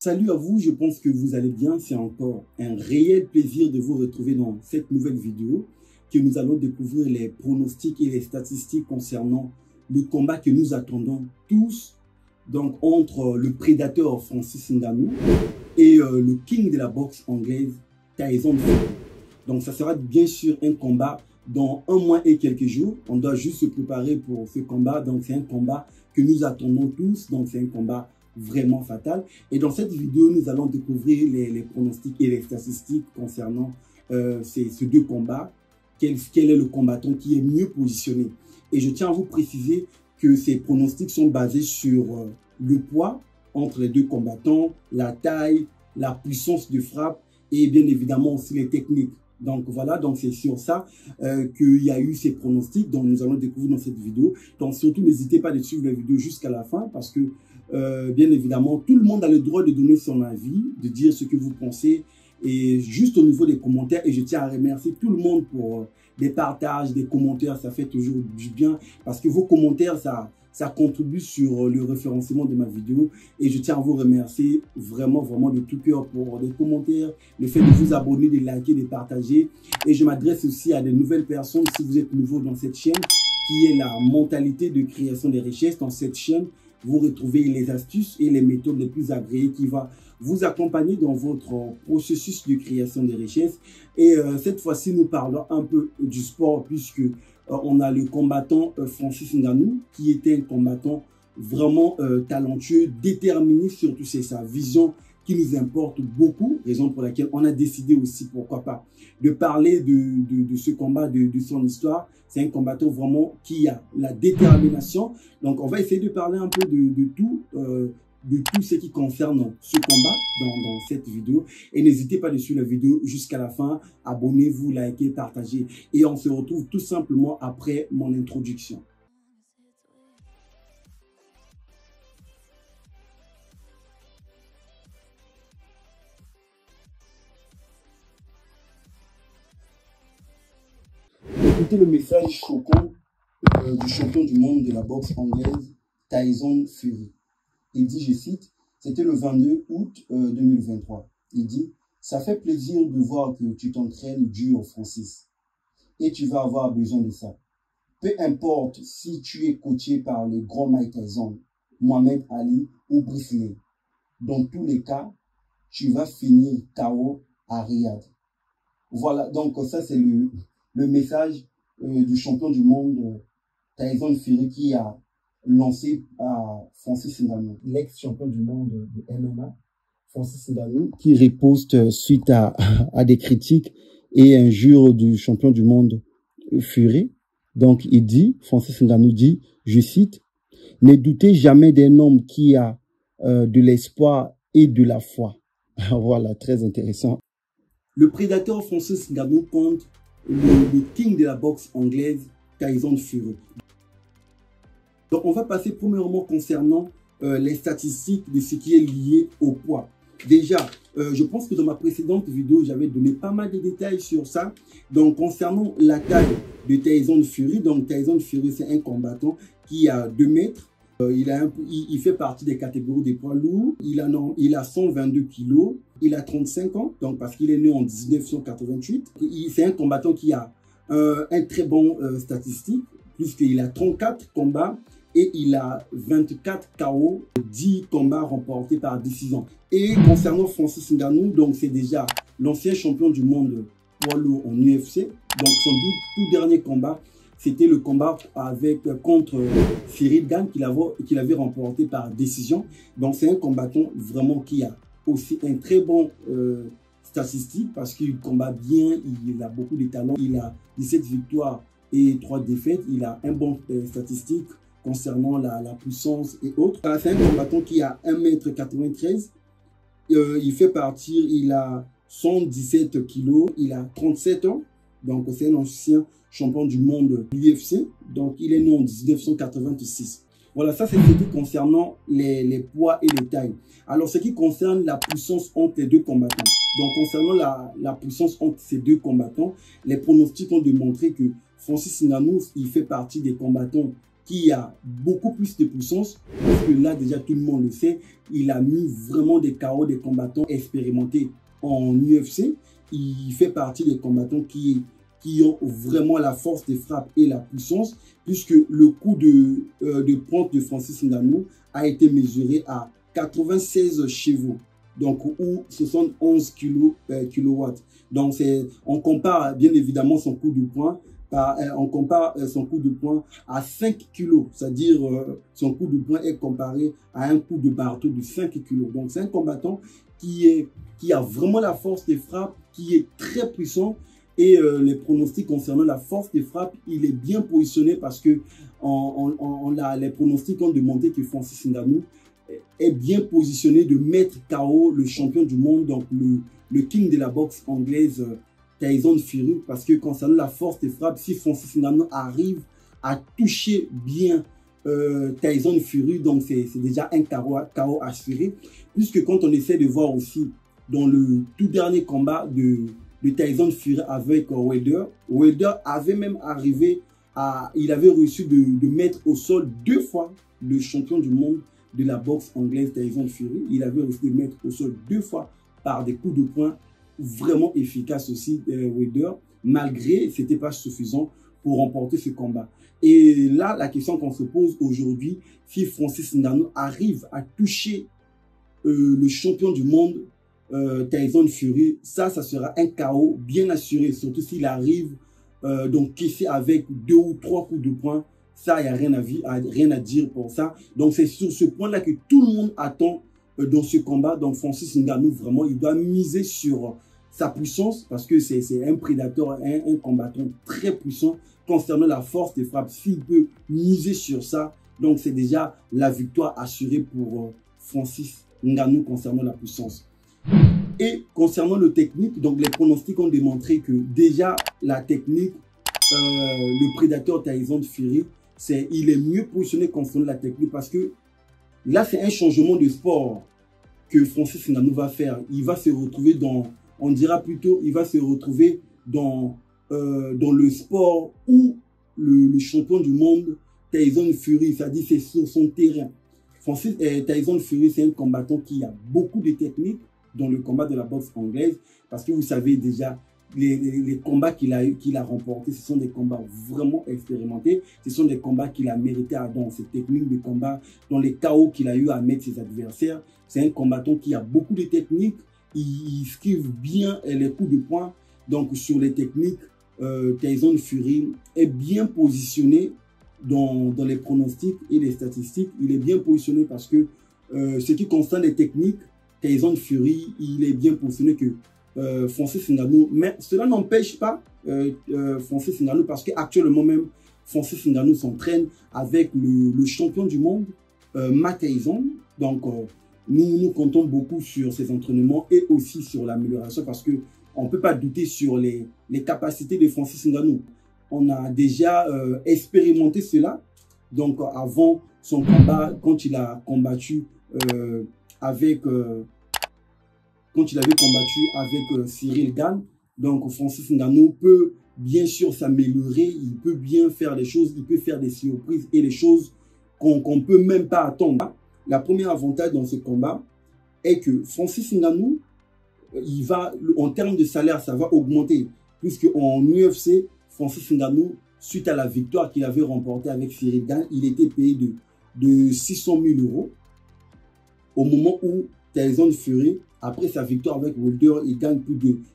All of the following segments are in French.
Salut à vous, je pense que vous allez bien. C'est encore un réel plaisir de vous retrouver dans cette nouvelle vidéo que nous allons découvrir les pronostics et les statistiques concernant le combat que nous attendons tous, donc entre le prédateur Francis Ngannou et le king de la boxe anglaise, Tyson Fury. Donc ça sera bien sûr un combat dans 1 mois et quelques jours. On doit juste se préparer pour ce combat. Donc c'est un combat que nous attendons tous. Donc c'est un combat vraiment fatal. Et dans cette vidéo, nous allons découvrir les pronostics et les statistiques concernant ces deux combats. Quel est le combattant qui est mieux positionné? Et je tiens à vous préciser que ces pronostics sont basés sur le poids entre les deux combattants, la taille, la puissance de frappe et bien évidemment aussi les techniques. Donc voilà, donc c'est sur ça qu'il y a eu ces pronostics dont nous allons découvrir dans cette vidéo. Donc surtout, n'hésitez pas à suivre la vidéo jusqu'à la fin parce que bien évidemment, tout le monde a le droit de donner son avis, de dire ce que vous pensez et juste au niveau des commentaires. Et je tiens à remercier tout le monde pour des partages, des commentaires, ça fait toujours du bien parce que vos commentaires, ça contribue sur le référencement de ma vidéo et je tiens à vous remercier vraiment de tout cœur pour les commentaires, le fait de vous abonner, de liker, de partager. Et je m'adresse aussi à des nouvelles personnes si vous êtes nouveau dans cette chaîne qui est la mentalité de création des richesses. Dans cette chaîne, vous retrouvez les astuces et les méthodes les plus agréées qui vont vous accompagner dans votre processus de création des richesses. Et cette fois-ci, nous parlons un peu du sport puisque on a le combattant Francis Ngannou qui était un combattant vraiment talentueux, déterminé, surtout c'est sa vision qui nous importe beaucoup, raison pour laquelle on a décidé aussi, pourquoi pas, de parler de ce combat, de son histoire. C'est un combattant vraiment qui a la détermination. Donc on va essayer de parler un peu de tout ce qui concerne ce combat dans cette vidéo. Et n'hésitez pas à suivre la vidéo jusqu'à la fin. Abonnez-vous, likez, partagez. Et on se retrouve tout simplement après mon introduction. Écoutez le message choquant du champion du monde de la boxe anglaise, Tyson Fury. Il dit, je cite, c'était le 22 août 2023. Il dit, ça fait plaisir de voir que tu t'entraînes dur, Francis. Et tu vas avoir besoin de ça. Peu importe si tu es coaché par le grand Mike Tyson, Mohamed Ali ou Bruce Lee. Dans tous les cas, tu vas finir KO à Riyad. Voilà, donc ça c'est le message du champion du monde, Tyson Fury, qui a lancé à Francis Ngannou, l'ex-champion du monde de MMA, Francis Ngannou, qui riposte suite à des critiques et injures du champion du monde Fury. Donc il dit, Francis Ngannou dit, je cite, « Ne doutez jamais d'un homme qui a de l'espoir et de la foi. » Voilà, très intéressant. Le prédateur Francis Ngannou compte le king de la boxe anglaise, Tyson Fury. Donc, on va passer premièrement concernant les statistiques de ce qui est lié au poids. Déjà, je pense que dans ma précédente vidéo, j'avais donné pas mal de détails sur ça. Donc, concernant la taille de Tyson Fury, donc Tyson Fury, c'est un combattant qui a 2 mètres. Il fait partie des catégories des poids lourds. Il a 122 kilos. Il a 35 ans, donc parce qu'il est né en 1988. C'est un combattant qui a un très bon statistique, puisqu'il a 34 combats et il a 24 KO, 10 combats remportés par décision. Et concernant Francis Ngannou, donc c'est déjà l'ancien champion du monde poids lourd en UFC. Donc son tout dernier combat, c'était le combat contre Cyril Gane qu'il avait remporté par décision. Donc c'est un combattant vraiment qui a aussi un très bon statistique parce qu'il combat bien, il a beaucoup de talent. Il a 17 victoires et 3 défaites. Il a un bon statistique concernant la puissance et autres. C'est un combattant qui a 1,93 m. Il a 117 kilos, il a 37 ans. Donc c'est un ancien champion du monde de l'UFC. Donc il est né en 1986. Voilà, ça c'est ce qui concernant les poids et les tailles. Alors ce qui concerne la puissance entre les deux combattants. Donc concernant la puissance entre ces deux combattants, les pronostics ont démontré que Francis Ngannou, il fait partie des combattants qui a beaucoup plus de puissance, parce que là déjà tout le monde le sait, il a mis vraiment des KO des combattants expérimentés en UFC. Il fait partie des combattants qui ont vraiment la force de frappe et la puissance, puisque le coup de pointe de Francis Ngannou a été mesuré à 96 chevaux, donc ou 71 kilowatts. Donc on compare bien évidemment son coup de poing, on compare son coup de poing à 5 kilos, c'est-à-dire son coup de poing est comparé à un coup de marteau de 5 kilos. Donc c'est un combattant qui a vraiment la force de frappe, qui est très puissant. Et les pronostics concernant la force de frappe, il est bien positionné parce que les pronostics ont demandé que Francis Ngannou est bien positionné de mettre KO le champion du monde, donc le king de la boxe anglaise, Tyson Fury, parce que concernant la force de frappe, si Francis Ngannou arrive à toucher bien Tyson Fury, donc c'est déjà un KO assuré, puisque quand on essaie de voir aussi dans le tout dernier combat de Tyson Fury avec Wilder avait même arrivé il avait réussi de mettre au sol 2 fois le champion du monde de la boxe anglaise Tyson Fury. Il avait réussi de mettre au sol 2 fois par des coups de poing vraiment efficaces aussi Wilder, malgré ce n'était pas suffisant pour remporter ce combat. Et là, la question qu'on se pose aujourd'hui, si Francis Ngannou arrive à toucher le champion du monde Tyson Fury, ça sera un KO bien assuré, surtout s'il arrive donc caisser avec 2 ou 3 coups de poing. Ça, il n'y a rien à dire pour ça. Donc c'est sur ce point-là que tout le monde attend dans ce combat. Donc Francis Ngannou, vraiment, il doit miser sur sa puissance, parce que c'est un prédateur, un combattant très puissant concernant la force de frappe. S'il peut miser sur ça, donc c'est déjà la victoire assurée pour Francis Ngannou concernant la puissance. Et concernant le technique, donc les pronostics ont démontré que déjà la technique, le prédateur Tyson Fury, il est mieux positionné concernant la technique, parce que là c'est un changement de sport que Francis Ngannou va faire. Il va se retrouver on dira plutôt, il va se retrouver dans le sport où le champion du monde Tyson Fury, c'est-à-dire c'est sur son terrain. Tyson Fury, c'est un combattant qui a beaucoup de techniques dans le combat de la boxe anglaise, parce que vous savez déjà, les combats qu'il a remportés, ce sont des combats vraiment expérimentés, ce sont des combats qu'il a mérité dans ses techniques de combat, dans les KO qu'il a eu à mettre ses adversaires. C'est un combattant qui a beaucoup de techniques, il esquive bien les coups de poing. Donc sur les techniques, Tyson Fury est bien positionné dans les pronostics et les statistiques. Il est bien positionné parce que ce qui concerne les techniques, Tyson Fury, il est bien positionné que Francis Ngannou. Mais cela n'empêche pas Francis Ngannou, parce qu'actuellement même, Francis Ngannou s'entraîne avec le champion du monde, Mike Tyson. Donc, nous comptons beaucoup sur ses entraînements et aussi sur l'amélioration, parce qu'on ne peut pas douter sur les capacités de Francis Ngannou. On a déjà expérimenté cela. Donc, avant son combat, quand il a combattu quand il avait combattu avec Cyril Gane, donc Francis Ngannou peut bien sûr s'améliorer, il peut bien faire des choses, il peut faire des surprises et des choses qu'on ne peut même pas attendre. La première avantage dans ce combat est que Francis Ngannou, en termes de salaire, ça va augmenter, puisque en UFC, Francis Ngannou, suite à la victoire qu'il avait remportée avec Cyril Gane, il était payé de 600 000 €. Au moment où Tyson Fury, après sa victoire avec Wilder,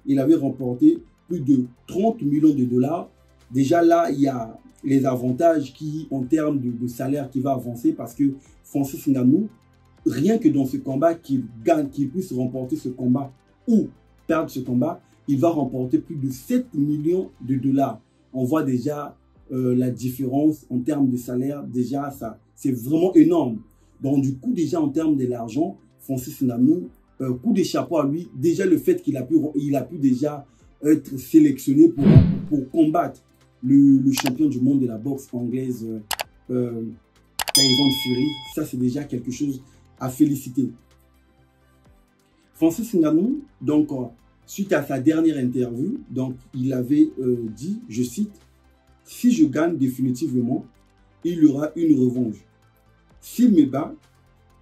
il avait remporté plus de 30 millions de $. Déjà là, il y a les avantages en termes de salaire qui va avancer, parce que Francis Ngannou, rien que dans ce combat, qu'il puisse remporter ce combat ou perdre ce combat, il va remporter plus de 7 millions de $. On voit déjà la différence en termes de salaire. Déjà, c'est vraiment énorme. Donc, du coup, déjà en termes de l'argent, Francis Ngannou, coup de chapeau à lui. Déjà, le fait qu'il a pu déjà être sélectionné pour combattre le champion du monde de la boxe anglaise, Tyson Fury, ça c'est déjà quelque chose à féliciter. Francis Ngannou, donc, suite à sa dernière interview, donc, il avait dit, je cite, « Si je gagne définitivement, il y aura une revanche. S'il me bat,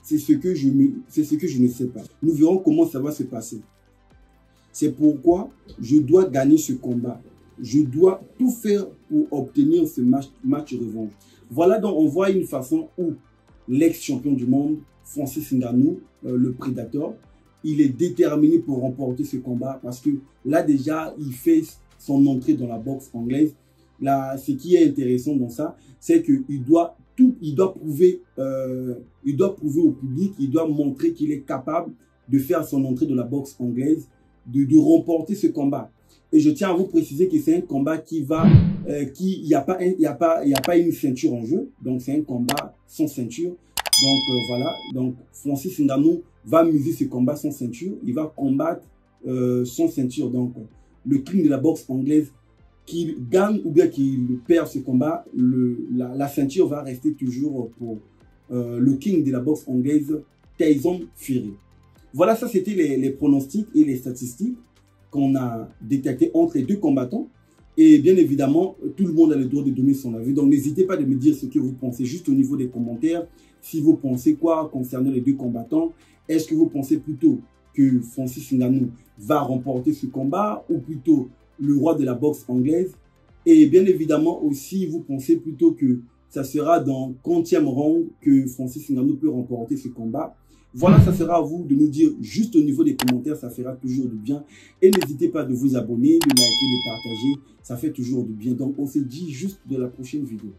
c'est ce que je ne sais pas. Nous verrons comment ça va se passer. C'est pourquoi je dois gagner ce combat. Je dois tout faire pour obtenir ce match revanche. Voilà, donc on voit une façon où l'ex-champion du monde, Francis Ngannou, le prédateur, il est déterminé pour remporter ce combat parce que là déjà, il fait son entrée dans la boxe anglaise. Là, ce qui est intéressant dans ça, c'est qu'il doit prouver au public, il doit montrer qu'il est capable de faire son entrée dans la boxe anglaise, de remporter ce combat. Et je tiens à vous préciser que c'est un combat qui va, il n'y a pas une ceinture en jeu, donc c'est un combat sans ceinture. Donc voilà, donc Francis Ngannou va muser ce combat sans ceinture, il va combattre sans ceinture. Donc le king de la boxe anglaise, qu'il gagne ou bien qu'il perd ce combat, la ceinture va rester toujours pour le king de la boxe anglaise, Tyson Fury. Voilà, ça c'était les pronostics et les statistiques qu'on a détectés entre les deux combattants. Et bien évidemment, tout le monde a le droit de donner son avis. Donc n'hésitez pas de me dire ce que vous pensez juste au niveau des commentaires. Si vous pensez quoi concernant les deux combattants, est-ce que vous pensez plutôt que Francis Ngannou va remporter ce combat ou plutôt le roi de la boxe anglaise? Et bien évidemment aussi, vous pensez plutôt que ça sera dans 40e round que Francis Ngannou peut remporter ce combat? Voilà, ça sera à vous de nous dire juste au niveau des commentaires, ça fera toujours du bien. Et n'hésitez pas de vous abonner, de liker, de partager, ça fait toujours du bien. Donc on se dit juste de la prochaine vidéo.